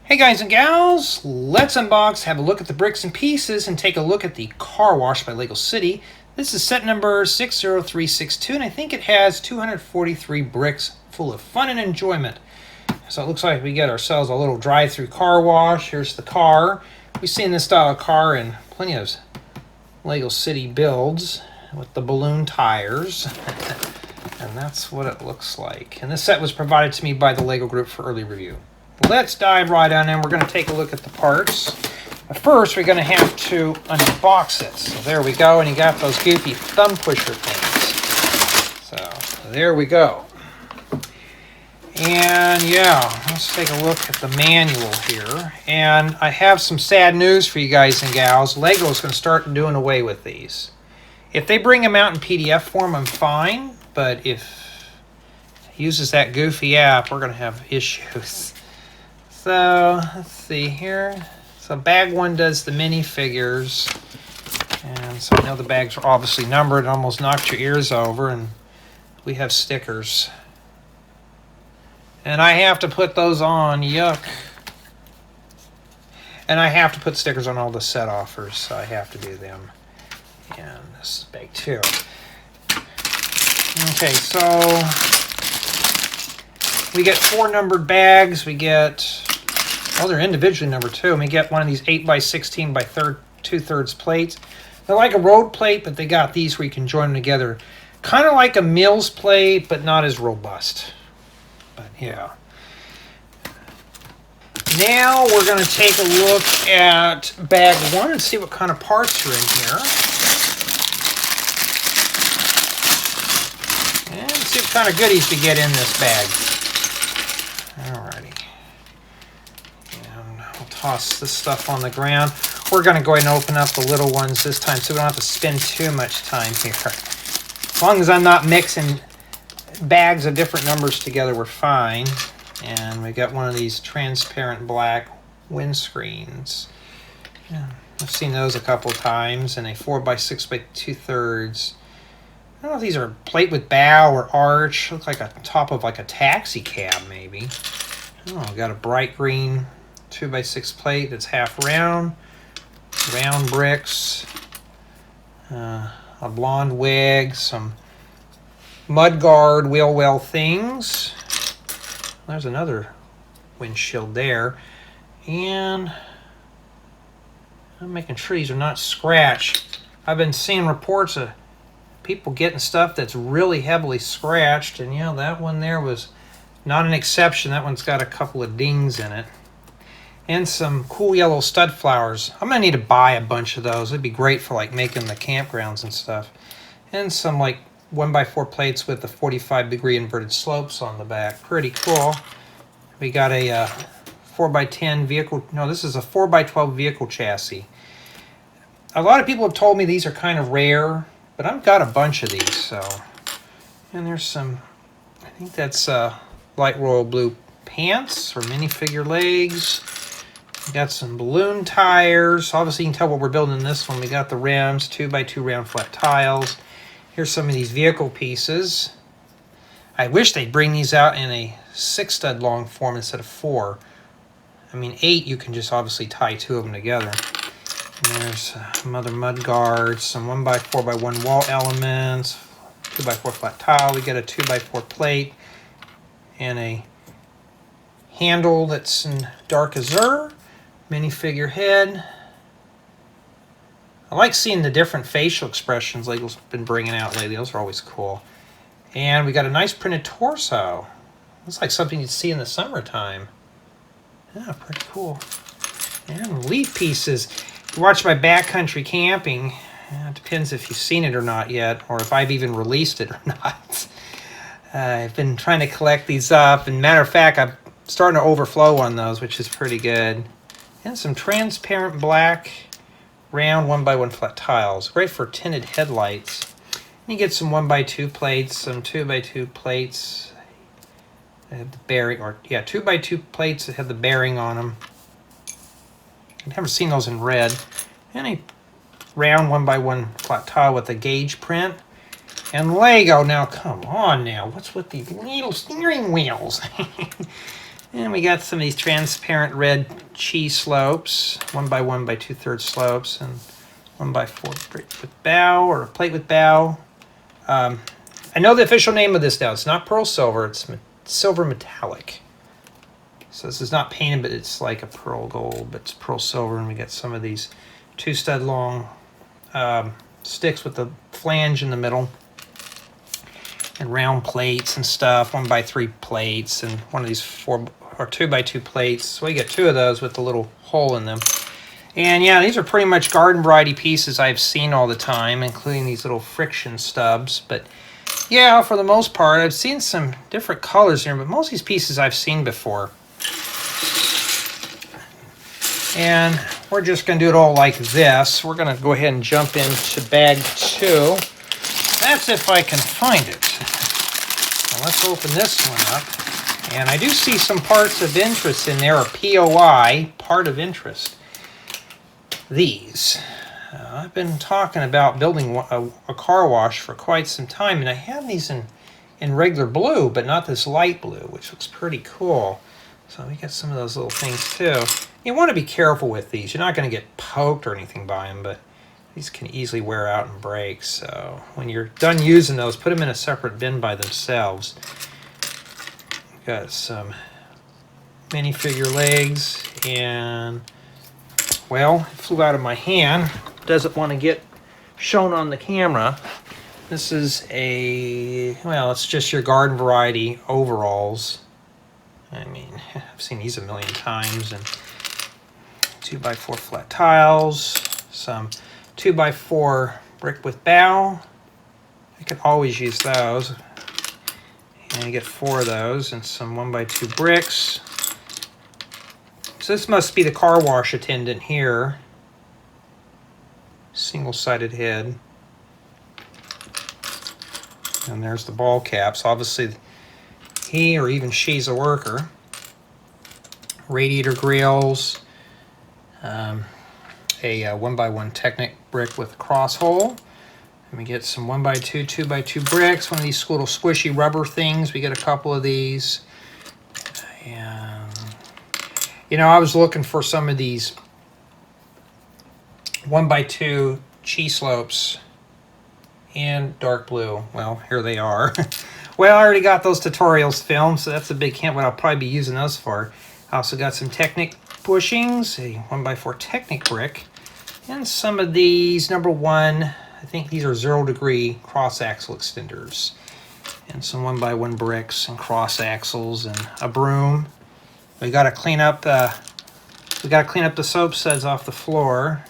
Hey guys and gals, let's unbox, have a look at the bricks and pieces, and take a look at the car wash by Lego City. This is set number 60362, and I think it has 243 bricks full of fun and enjoyment. So it looks like we get ourselves a little drive-through car wash. Here's the car. We've seen this style of car in plenty of Lego City builds with the balloon tires. And that's what it looks like. And this set was provided to me by the Lego group for early review. Let's dive right on in. We're going to take a look at the parts. But first, we're going to have to unbox it. So there we go, and you got those goofy thumb pusher things. So there we go. And yeah, let's take a look at the manual here. And I have some sad news for you guys and gals. Lego is going to start doing away with these. If they bring them out in PDF form, I'm fine. But if it uses that goofy app, we're going to have issues. So let's see here. So bag one does the minifigures, and so I know the bags are obviously numbered. It almost knocked your ears over, and we have stickers. And I have to put those on. Yuck. And I have to put stickers on all the set offers, so I have to do them. And this is bag two. Okay, so we get 4 numbered bags. We get, well, they're individually numbered too. And we get one of these 8x16 by 2/3 plates. They're like a road plate, but they got these where you can join them together. Kind of like a Mills plate, but not as robust. But yeah. Now we're going to take a look at bag one and see what kind of parts are in here. And see what kind of goodies we get in this bag. Alrighty. And I'll toss this stuff on the ground. We're going to go ahead and open up the little ones this time so we don't have to spend too much time here. As long as I'm not mixing bags of different numbers together, we're fine. And we got one of these transparent black windscreens. Yeah, I've seen those a couple times, and a 4x6 by 2/3. I don't know if these are plate with bow or arch. Look like a top of like a taxi cab maybe. Oh, got a bright green 2x6 plate that's half round. Round bricks. A blonde wig. Some mudguard wheel well things. There's another windshield there. And I'm making sure these are not scratched. I've been seeing reports of people getting stuff that's really heavily scratched, and yeah, that one there was not an exception. That one's got a couple of dings in it. And some cool yellow stud flowers. I'm gonna need to buy a bunch of those. It'd be great for like making the campgrounds and stuff. And some like 1x4 plates with the 45-degree inverted slopes on the back. Pretty cool. We got a 4x10 vehicle. No, this is a 4x12 vehicle chassis. A lot of people have told me these are kind of rare, but I've got a bunch of these. So, and there's some, I think that's light royal blue pants or minifigure legs. We got some balloon tires. Obviously, you can tell what we're building in this one. We got the rims, 2x2 round flat tiles. Here's some of these vehicle pieces. I wish they'd bring these out in a 6-stud long form instead of 4. I mean, 8, you can just obviously tie 2 of them together. And there's some other mud guards, some 1x4x1 wall elements, 2x4 flat tile. We get a 2x4 plate and a handle that's in dark azure. Minifigure head. I like seeing the different facial expressions Lego's been bringing out lately. Those are always cool. And we got a nice printed torso. Looks like something you'd see in the summertime. Yeah, pretty cool. And leaf pieces. If you watch my backcountry camping, it depends if you've seen it or not yet, or if I've even released it or not. I've been trying to collect these up, and matter of fact, I'm starting to overflow on those, which is pretty good. And some transparent black round 1x1 flat tiles. Great for tinted headlights. You get some 1x2 plates, some 2x2 plates. They have the bearing, or yeah, 2x2 plates that have the bearing on them. I've never seen those in red. And a round 1x1 flat tile with a gauge print. And Lego, now come on now. What's with these little steering wheels? And we got some of these transparent red cheese slopes, 1 by 1 by 2/3 slopes, and 1 by 4 brick with bow, or a plate with bow. I know the official name of this now. It's not pearl silver, it's silver metallic. So this is not painted, but it's like a pearl gold, but it's pearl silver. And we got some of these 2-stud long sticks with the flange in the middle, and round plates and stuff, 1 by 3 plates, and one of these 4 or 2 by 2 plates. So we get 2 of those with a little hole in them. And yeah, these are pretty much garden variety pieces I've seen all the time, including these little friction stubs. But yeah, for the most part, I've seen some different colors here, but most of these pieces I've seen before. And we're just going to do it all like this. We're going to go ahead and jump into bag 2. That's if I can find it. Now let's open this one up. And I do see some parts of interest in there, or POI, part of interest. These. I've been talking about building a car wash for quite some time, and I have these in regular blue, but not this light blue, which looks pretty cool. So we got some of those little things too. You want to be careful with these. You're not going to get poked or anything by them, but these can easily wear out and break. So when you're done using those, put them in a separate bin by themselves. Got some minifigure legs, and well, it flew out of my hand. Doesn't want to get shown on the camera. This is well, it's just your garden variety overalls. I mean, I've seen these a million times. And 2 by 4 flat tiles, some 2 by 4 brick with bow. I can always use those. And you get 4 of those, and some 1 by 2 bricks. So this must be the car wash attendant here. Single-sided head. And there's the ball caps. Obviously, he or even she's a worker. Radiator grills. A 1 by 1 Technic brick with a cross hole. And we get some 1 by 2, 2 by 2 bricks. One of these little squishy rubber things. We get a couple of these. And, you know, I was looking for some of these 1 by 2 cheese slopes in dark blue. Well, here they are. Well, I already got those tutorials filmed, so that's a big hint what I'll probably be using those for. I also got some Technic bushings, a 1 by 4 Technic brick, and some of these #1, I think these are 0° cross axle extenders, and some 1 by 1 bricks and cross axles, and a broom. We got to clean up the soap suds off the floor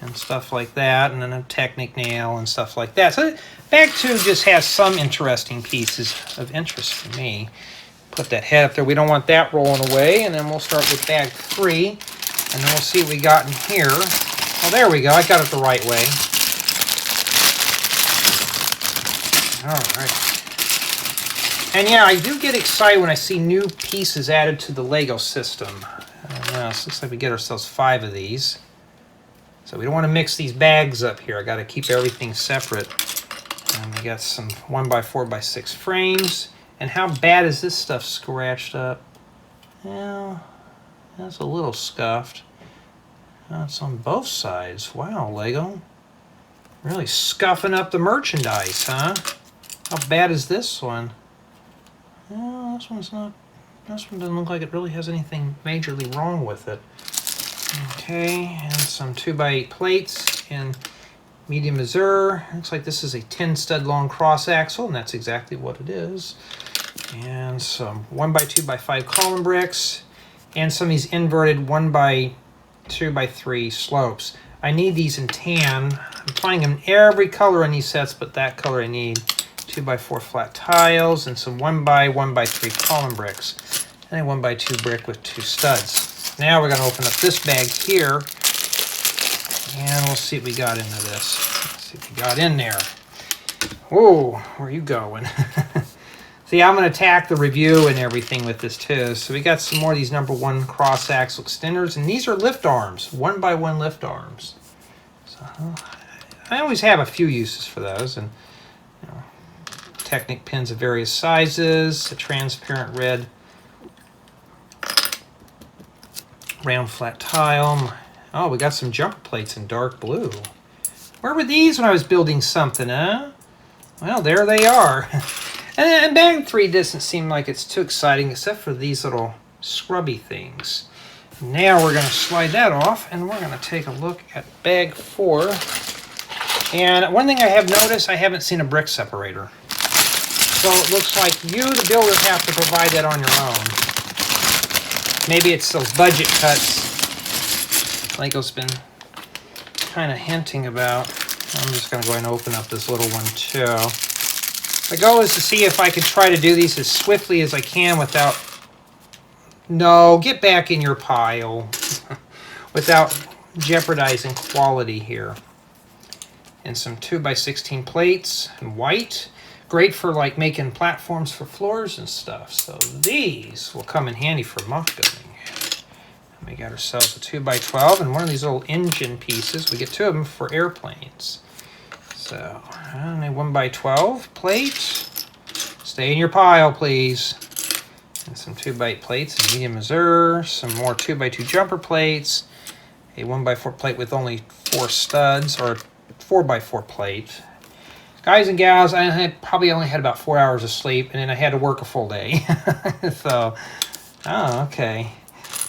and stuff like that, and then a Technic nail and stuff like that. So bag 2 just has some interesting pieces of interest for me. Put that head up there. We don't want that rolling away. And then we'll start with bag 3, and then we'll see what we got in here. Oh, there we go. I got it the right way. All right. And yeah, I do get excited when I see new pieces added to the Lego system. Yeah, so it looks like we get ourselves 5 of these. So we don't want to mix these bags up here. I got to keep everything separate. And we got some 1 by 4 by 6 frames. And how bad is this stuff scratched up? Well, that's a little scuffed. It's on both sides. Wow, Lego. Really scuffing up the merchandise, huh? How bad is this one? Well, this one's not... This one doesn't look like it really has anything majorly wrong with it. Okay, and some 2 by 8 plates in medium azure. Looks like this is a 10-stud long cross axle, and that's exactly what it is. And some 1 by 2 by 5 column bricks, and some of these inverted 1 by 2 by 3 slopes. I need these in tan. I'm finding them in every color in these sets, but that color I need. 2 by 4 flat tiles, and some 1 by 1 by 3 column bricks, and a 1 by 2 brick with 2 studs. Now we're going to open up this bag here, and we'll see what we got into this. Let's see what we got in there. Whoa, where are you going? See, I'm going to tack the review and everything with this too. So we got some more of these #1 cross axle extenders, and these are lift arms, 1 by 1 lift arms. So I always have a few uses for those, and you know, Technic pins of various sizes, a transparent red round flat tile. Oh, we got some jumper plates in dark blue. Where were these when I was building something, huh? Well, there they are. And bag 3 doesn't seem like it's too exciting except for these little scrubby things. Now we're going to slide that off and we're going to take a look at bag 4. And one thing I have noticed, I haven't seen a brick separator. So it looks like you, the builder, have to provide that on your own. Maybe it's those budget cuts Lego's been kind of hinting about. I'm just going to go ahead and open up this little one too. The goal is to see if I can try to do these as swiftly as I can without... No, get back in your pile. Without jeopardizing quality here. And some 2x16 plates in white. Great for like making platforms for floors and stuff. So these will come in handy for mock building. And we got ourselves a 2x12 and one of these little engine pieces. We get 2 of them for airplanes. So, and a 1x12 plate. Stay in your pile, please. And some 2x8 plates in medium azure. Some more 2x2 jumper plates. A 1x4 plate with only 4 studs, or a 4x4 plate. Guys and gals, I probably only had about 4 hours of sleep, and then I had to work a full day. So, oh, okay.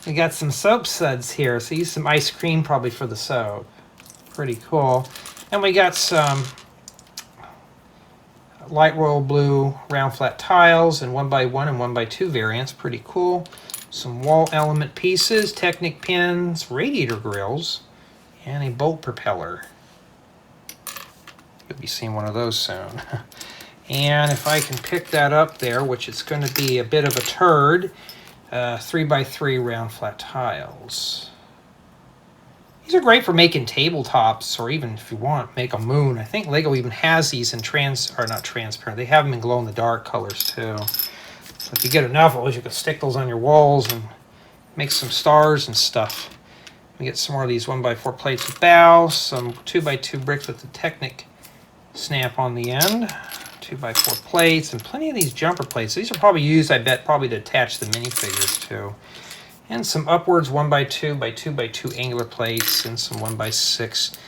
We got some soap suds here. So use some ice cream probably for the soap. Pretty cool. And we got some light royal blue round flat tiles and 1x1 and 1x2 variants. Pretty cool. Some wall element pieces, Technic pins, radiator grills, and a boat propeller. You'll be seeing one of those soon. And if I can pick that up there, which it's going to be a bit of a turd, 3x3 round flat tiles. These are great for making tabletops, or even if you want, make a moon. I think Lego even has these in not transparent. They have them in glow-in-the-dark colors too. So if you get enough of those, you can stick those on your walls and make some stars and stuff. We get some more of these 1x4 plates with bow, some 2x2 bricks with the Technic snap on the end, 2x4 plates, and plenty of these jumper plates. These are probably used, I bet, probably to attach the minifigures to. And some upwards 1x2 by 2x2 angular plates and some 1x6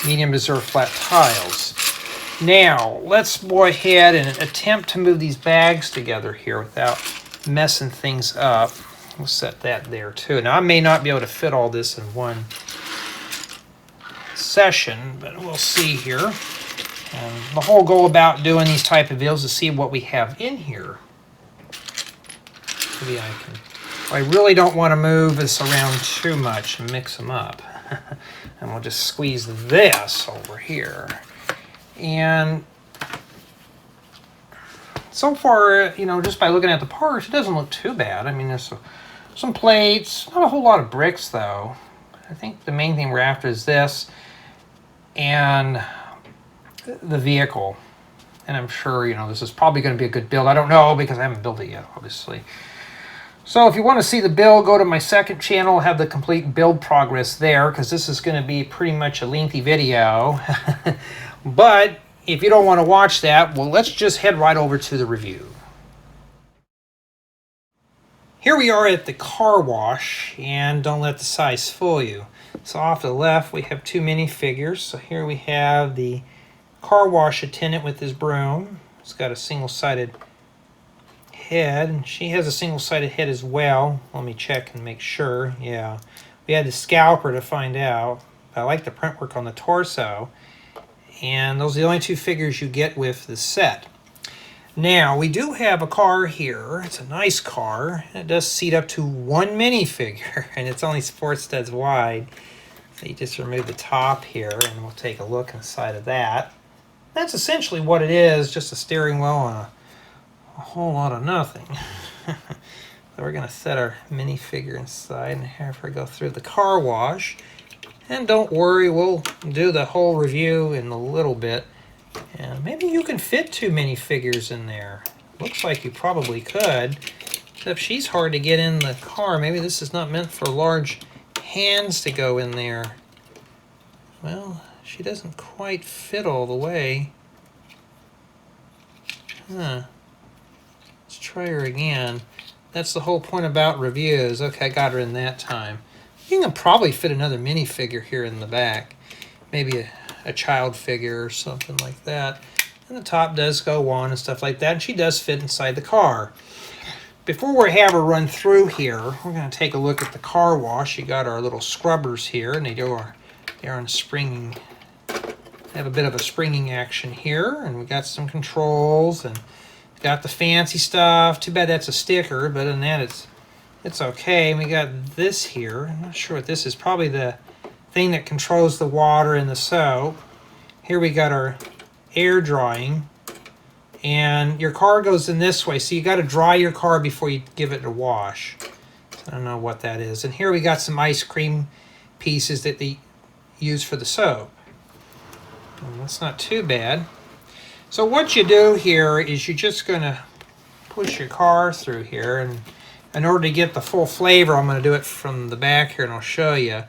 medium azure flat tiles. Now, let's go ahead and attempt to move these bags together here without messing things up. We'll set that there too. Now, I may not be able to fit all this in one session, but we'll see here. And the whole goal about doing these type of videos is to see what we have in here. Maybe I really don't want to move this around too much and mix them up. And we'll just squeeze this over here. And so far, you know, just by looking at the parts, it doesn't look too bad. I mean, there's some plates, not a whole lot of bricks though. I think the main thing we're after is this and the vehicle. And I'm sure, you know, this is probably going to be a good build. I don't know because I haven't built it yet, obviously. So if you want to see the build, go to my second channel, have the complete build progress there, because this is going to be pretty much a lengthy video. But if you don't want to watch that, well, let's just head right over to the review. Here we are at the car wash, and don't let the size fool you. So off to the left, we have 2 minifigures. So here we have the car wash attendant with his broom. It's got a single-sided head, and she has a single-sided head as well. Let me check and make sure. Yeah, we had the scalper to find out. I like the print work on the torso, and those are the only 2 figures you get with the set. Now we do have a car here. It's a nice car. It does seat up to 1 minifigure, and it's only 4 studs wide. So you just remove the top here, and we'll take a look inside of that. That's essentially what it is, just a steering wheel and a whole lot of nothing. So we're going to set our minifigure inside and have her go through the car wash. And don't worry, we'll do the whole review in a little bit. And maybe you can fit 2 minifigures in there. Looks like you probably could. Except she's hard to get in the car. Maybe this is not meant for large hands to go in there. Well, she doesn't quite fit all the way. Huh. Let's try her again. That's the whole point about reviews. Okay, I got her in that time. You can probably fit another minifigure here in the back. Maybe a child figure or something like that. And the top does go on and stuff like that. And she does fit inside the car. Before we have her run through here, we're going to take a look at the car wash. You got our little scrubbers here, and they're on springing. They have a bit of a springing action here, and we got some controls, and got the fancy stuff. Too bad that's a sticker, but other than that, it's okay. And we got this here. I'm not sure what this is. Probably the thing that controls the water and the soap. Here we got our air drying. And your car goes in this way, so you got to dry your car before you give it a wash. I don't know what that is. And here we got some ice cream pieces that they use for the soap. And that's not too bad. So what you do here is you're just going to push your car through here, and in order to get the full flavor, I'm going to do it from the back here, and I'll show you.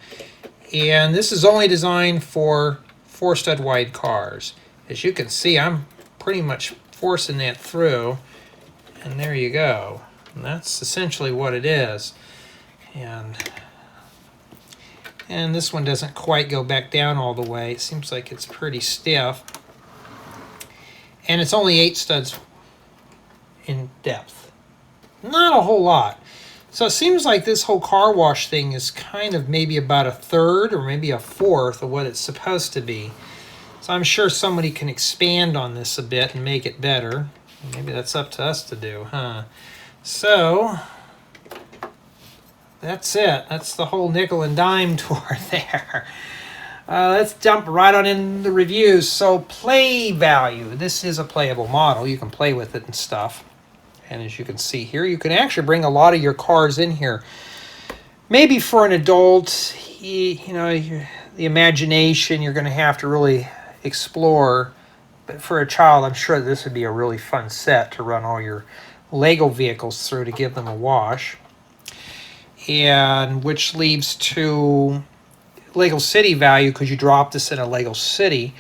And this is only designed for 4-stud wide cars. As you can see, I'm pretty much forcing that through, and there you go. And that's essentially what it is. And this one doesn't quite go back down all the way. It seems like it's pretty stiff. And it's only 8 studs in depth. Not a whole lot. So it seems like this whole car wash thing is kind of maybe about a third or maybe a fourth of what it's supposed to be. So I'm sure somebody can expand on this a bit and make it better. Maybe that's up to us to do, huh? So that's it. That's the whole nickel and dime tour there. Let's jump right on in the reviews. So play value. This is a playable model. You can play with it and stuff. And as you can see here, you can actually bring a lot of your cars in here. Maybe for an adult, you know, the imagination, you're going to have to really explore. But for a child, I'm sure this would be a really fun set to run all your Lego vehicles through to give them a wash. And which leads to Lego City value, because you drop this in a Lego City.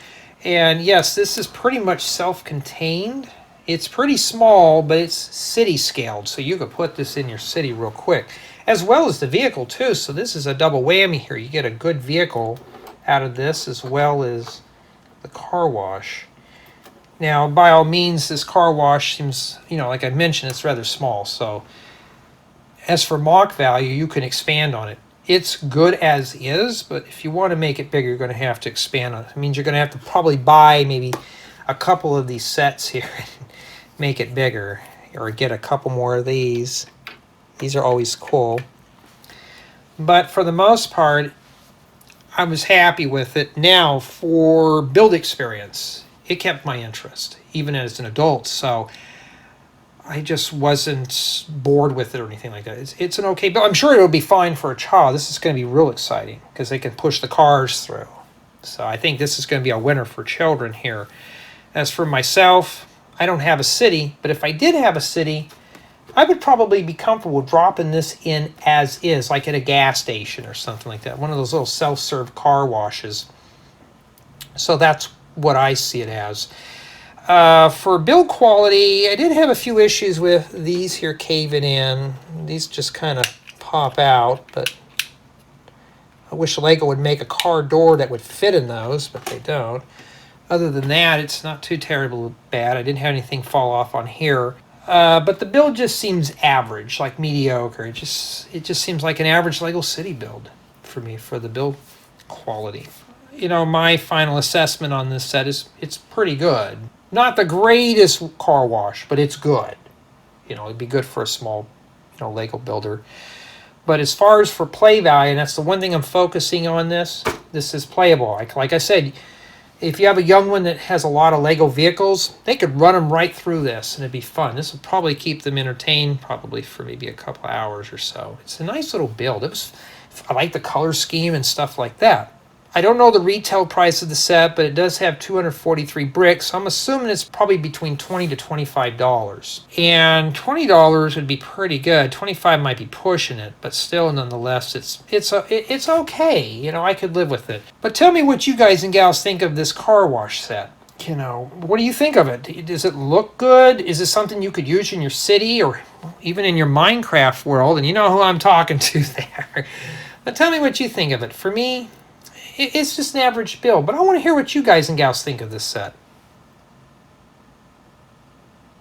And yes, this is pretty much self-contained. It's pretty small, but it's city scaled, so you could put this in your city real quick, as well as the vehicle too. So this is a double whammy here. You get a good vehicle out of this, as well as the car wash. Now, by all means, this car wash seems, you know, like I mentioned, it's rather small. So as for mock value, you can expand on it. It's good as is, but if you want to make it bigger, you're going to have to expand on it. It means you're going to have to probably buy maybe a couple of these sets here and make it bigger, or get a couple more of these. These are always cool. But for the most part, I was happy with it. Now, for build experience, it kept my interest, even as an adult. So I just wasn't bored with it or anything like that. It's an okay build. I'm sure it'll be fine for a child. This is going to be real exciting because they can push the cars through. So I think this is going to be a winner for children here. As for myself, I don't have a city, but if I did have a city, I would probably be comfortable dropping this in as is, like at a gas station or something like that. One of those little self-serve car washes. So that's what I see it as. For build quality, I did have a few issues with these here caving in. These just kind of pop out, but I wish Lego would make a car door that would fit in those, but they don't. Other than that, it's not too terribly bad. I didn't have anything fall off on here. But the build just seems average, like mediocre. It just seems like an average Lego City build for me, for the build quality. You know, my final assessment on this set is it's pretty good. Not the greatest car wash, but it's good. You know, it'd be good for a small, you know, Lego builder. But as far as for play value, and that's the one thing I'm focusing on this is playable. Like I said, if you have a young one that has a lot of Lego vehicles, they could run them right through this, and it'd be fun. This would probably keep them entertained, probably for maybe a couple hours or so. It's a nice little build. I like the color scheme and stuff like that. I don't know the retail price of the set, but it does have 243 bricks. So I'm assuming it's probably between $20 to $25. And $20 would be pretty good. $25 might be pushing it, but still, nonetheless, it's okay. You know, I could live with it. But tell me what you guys and gals think of this car wash set. you know, what do you think of it? Does it look good? Is it something you could use in your city or even in your Minecraft world? And you know who I'm talking to there. But tell me what you think of it. For me, it's just an average build, but I want to hear what you guys and gals think of this set.